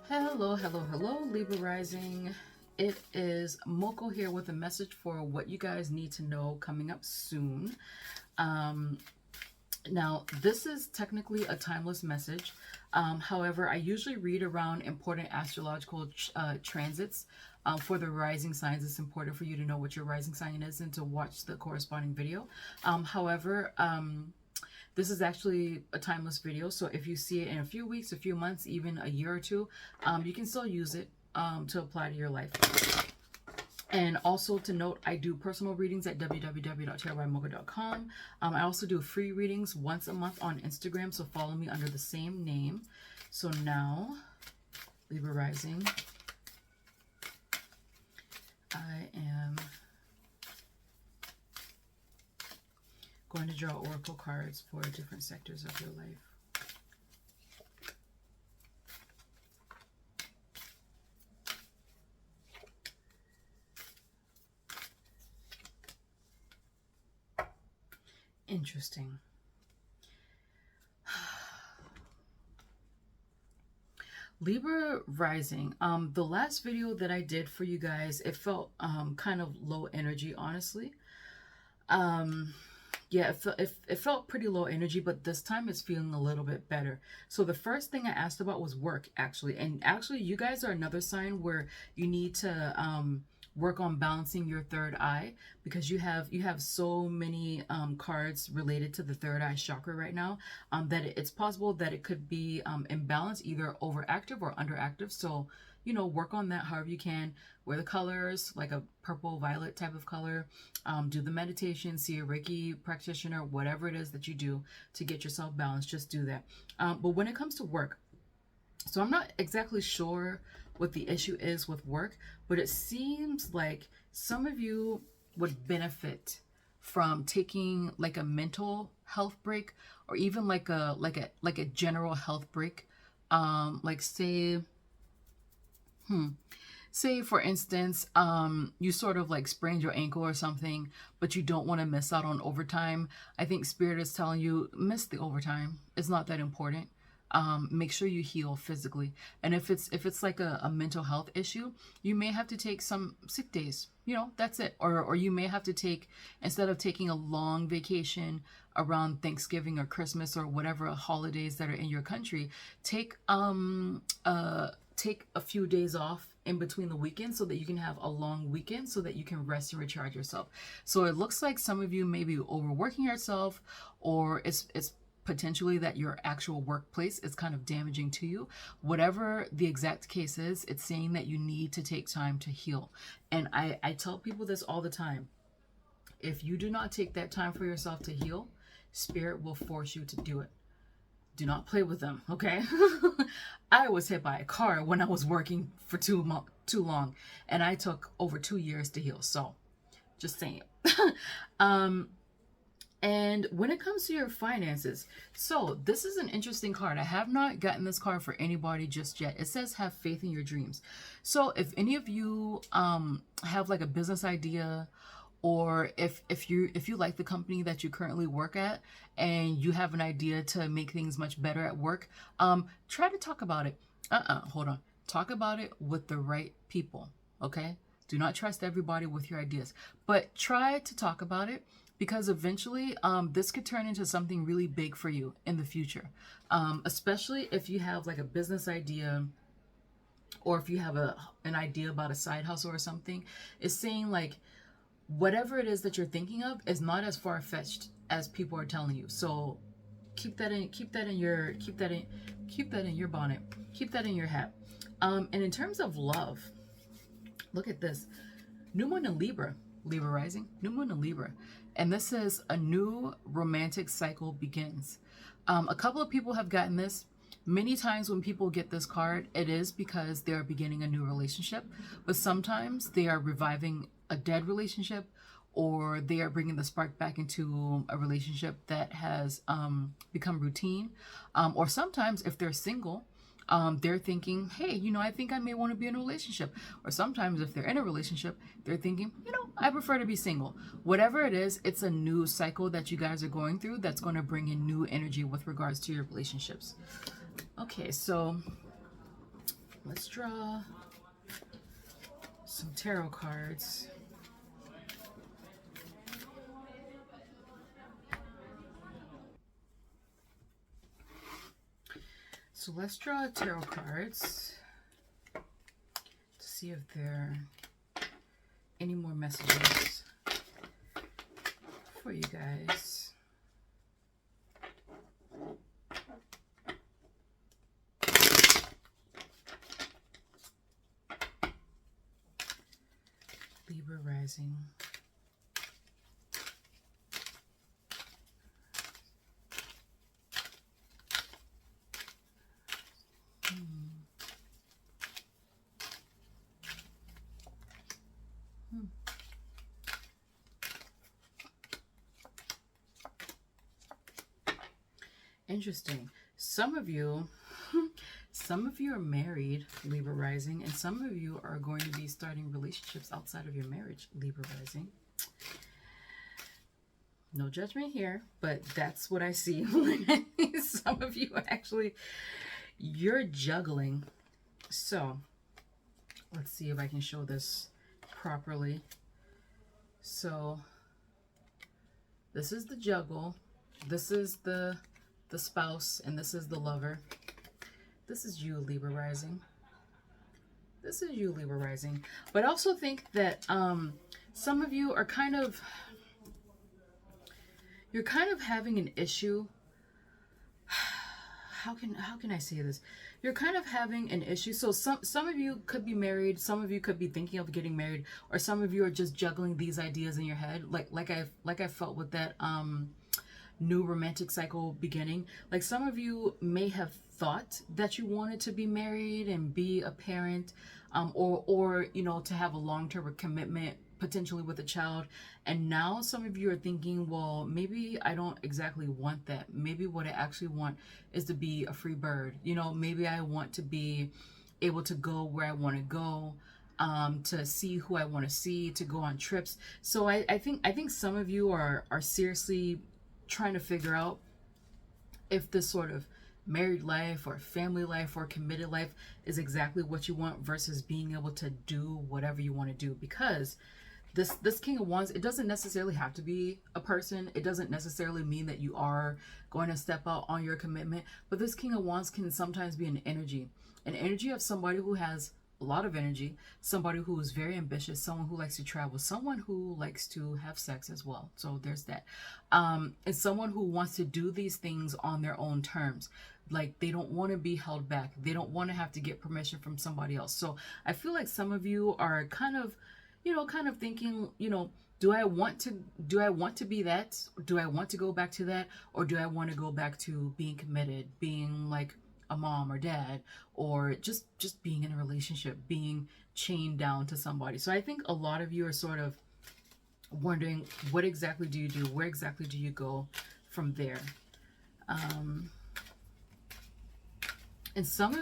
Hello, hello, hello, Libra Rising. It is Moko here with a message for what you guys need to know coming up soon. Now, this is technically a timeless message. However, I usually read around important astrological transits. For the rising signs, it's important for you to know what your rising sign is and to watch the corresponding video. However, this is actually a timeless video, so if you see it in a few weeks, a few months, even a year or two, you can still use it to apply to your life. And also to note, I do personal readings at www.tarotbymocha.com. I also do free readings once a month on Instagram, so follow me under the same name. So now, Libra Rising, I am going to draw oracle cards for different sectors of your life. Interesting. Libra Rising. The last video that I did for you guys, it felt kind of low energy, honestly. Yeah, it felt pretty low energy, but this time it's feeling a little bit better. So the first thing I asked about was work, actually. And actually, you guys are another sign where you need to work on balancing your third eye, because you have so many cards related to the third eye chakra right now that it's possible that it could be imbalanced, either overactive or underactive. So, you know, work on that however you can. Wear the colors, like a purple violet type of color. Do the meditation, see a Reiki practitioner, whatever it is that you do to get yourself balanced, just do that. But when it comes to work, so I'm not exactly sure what the issue is with work, but it seems like some of you would benefit from taking like a mental health break, or even like a general health break. Like say for instance, you sort of like sprained your ankle or something, but you don't want to miss out on overtime. I think Spirit is telling you, miss the overtime. It's not that important. Make sure you heal physically. And if it's like a mental health issue, you may have to take some sick days. You know, that's it. Or you may have to take, instead of taking a long vacation around Thanksgiving or Christmas or whatever holidays that are in your country, take a few days off in between the weekends so that you can have a long weekend, so that you can rest and recharge yourself. So it looks like some of you may be overworking yourself, or it's potentially that your actual workplace is kind of damaging to you. Whatever the exact case is, it's saying that you need to take time to heal. And I tell people this all the time. If you do not take that time for yourself to heal, Spirit will force you to do it. Do not play with them, okay? I was hit by a car when I was working for too long, and I took over 2 years to heal. So, just saying. And when it comes to your finances, so this is an interesting card. I have not gotten this card for anybody just yet. It says have faith in your dreams. So if any of you have like a business idea, or if you like the company that you currently work at and you have an idea to make things much better at work, try to talk about it. Hold on. Talk about it with the right people, okay? Do not trust everybody with your ideas, but try to talk about it, because eventually this could turn into something really big for you in the future, especially if you have like a business idea, or if you have an idea about a side hustle or something. It's saying like whatever it is that you're thinking of is not as far-fetched as people are telling you. So keep that in your bonnet, keep that in your hat. And in terms of love, look at this. New moon in Libra Rising, new moon in Libra. And this says a new romantic cycle begins. A couple of people have gotten this. Many times when people get this card, it is because they're beginning a new relationship, but sometimes they are reviving a dead relationship, or they are bringing the spark back into a relationship that has become routine. Or sometimes if they're single, they're thinking, hey, you know, I think I may want to be in a relationship. Or sometimes if they're in a relationship, they're thinking, you know, I prefer to be single. Whatever it is, it's a new cycle that you guys are going through that's going to bring in new energy with regards to your relationships. Okay, so Let's draw some tarot cards. So let's draw tarot cards to see if there are any more messages for you guys. Libra rising. Interesting. Some of you are married, Libra rising, and some of you are going to be starting relationships outside of your marriage, Libra rising. No judgment here, but that's what I see. Some of you actually, you're juggling. So let's see if I can show this properly. So this is the juggle. This is the spouse, and this is the lover. This is you, Libra rising. This is you, Libra rising. But I also think that some of you are you're kind of having an issue. How can I say this? You're kind of having an issue. So some of you could be married, some of you could be thinking of getting married, or some of you are just juggling these ideas in your head, like I felt with that new romantic cycle beginning. Like some of you may have thought that you wanted to be married and be a parent, or you know, to have a long-term commitment potentially with a child, and now some of you are thinking, well, maybe I don't exactly want that. Maybe what I actually want is to be a free bird. You know, maybe I want to be able to go where I want to go, to see who I want to see, to go on trips. So I think some of you are seriously trying to figure out if this sort of married life or family life or committed life is exactly what you want, versus being able to do whatever you want to do. Because this King of Wands, it doesn't necessarily have to be a person. It doesn't necessarily mean that you are going to step out on your commitment. But this King of Wands can sometimes be an energy of somebody who has a lot of energy, somebody who is very ambitious, someone who likes to travel, someone who likes to have sex as well. So there's that. And someone who wants to do these things on their own terms. Like they don't want to be held back. They don't want to have to get permission from somebody else. So I feel like some of you are kind of thinking, do I want to be that? Do I want to go back to that? Or do I want to go back to being committed, being like a mom or dad, or just being in a relationship, being chained down to somebody? So I think a lot of you are sort of wondering, what exactly do you do? Where exactly do you go from there? And some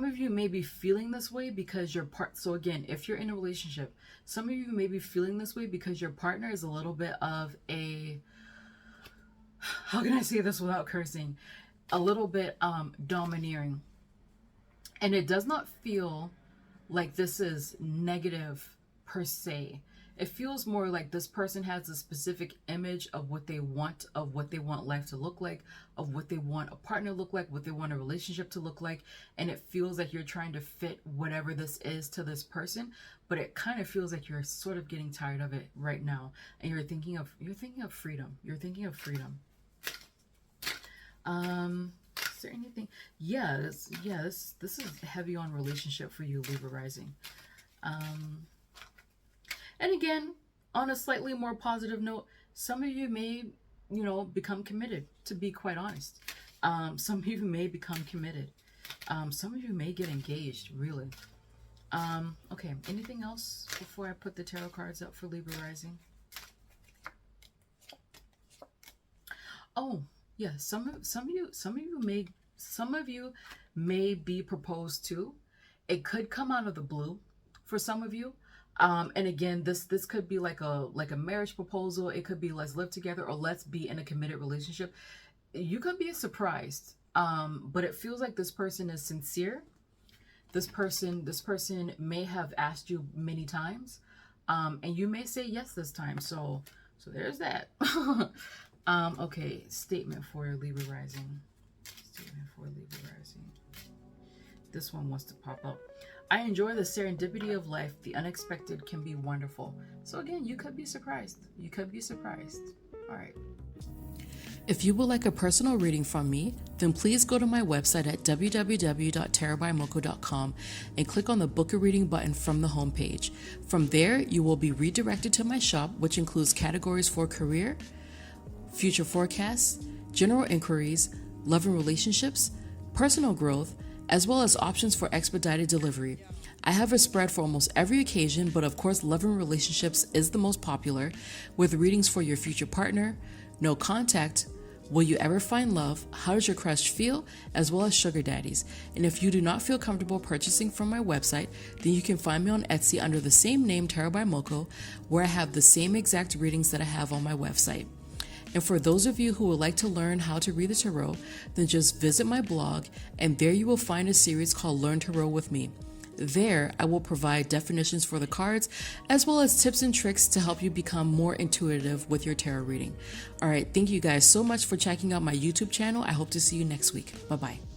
of you may be feeling this way because your so again, if you're in a relationship, some of you may be feeling this way because your partner is a little bit of a, how can I say this without cursing? A little bit domineering. And it does not feel like this is negative per se. It feels more like this person has a specific image of what they want life to look like, of what they want a partner to look like, what they want a relationship to look like. And it feels like you're trying to fit whatever this is to this person, but it kind of feels like you're sort of getting tired of it right now. And you're thinking of freedom. You're thinking of freedom. Is there anything? This is heavy on relationship for you, Libra rising. And again, on a slightly more positive note, some of you may, become committed, to be quite honest. Some of you may become committed. Some of you may get engaged, really. Okay, anything else before I put the tarot cards up for Libra rising? Oh, yeah, some of you may be proposed to. It could come out of the blue for some of you. And again, this could be like a marriage proposal. It could be let's live together, or let's be in a committed relationship. You could be surprised but it feels like this person is sincere. This person may have asked you many times, and you may say yes this time. So there's that. Okay, statement for Libra rising. Statement for Libra rising. This one wants to pop up. I enjoy the serendipity of life. The unexpected can be wonderful. So again, you could be surprised. You could be surprised. All right. If you would like a personal reading from me, then please go to my website at www.tarotbymoko.com and click on the Book a Reading button from the homepage. From there, you will be redirected to my shop, which includes categories for career, future forecasts, general inquiries, love and relationships, personal growth, as well as options for expedited delivery. I have a spread for almost every occasion, but of course, love and relationships is the most popular, with readings for your future partner, no contact, will you ever find love, how does your crush feel, as well as sugar daddies. And if you do not feel comfortable purchasing from my website, then you can find me on Etsy under the same name, Tarot by Moko, where I have the same exact readings that I have on my website. And for those of you who would like to learn how to read the tarot, then just visit my blog, and there you will find a series called Learn Tarot with Me. There, I will provide definitions for the cards, as well as tips and tricks to help you become more intuitive with your tarot reading. All right, thank you guys so much for checking out my YouTube channel. I hope to see you next week. Bye-bye.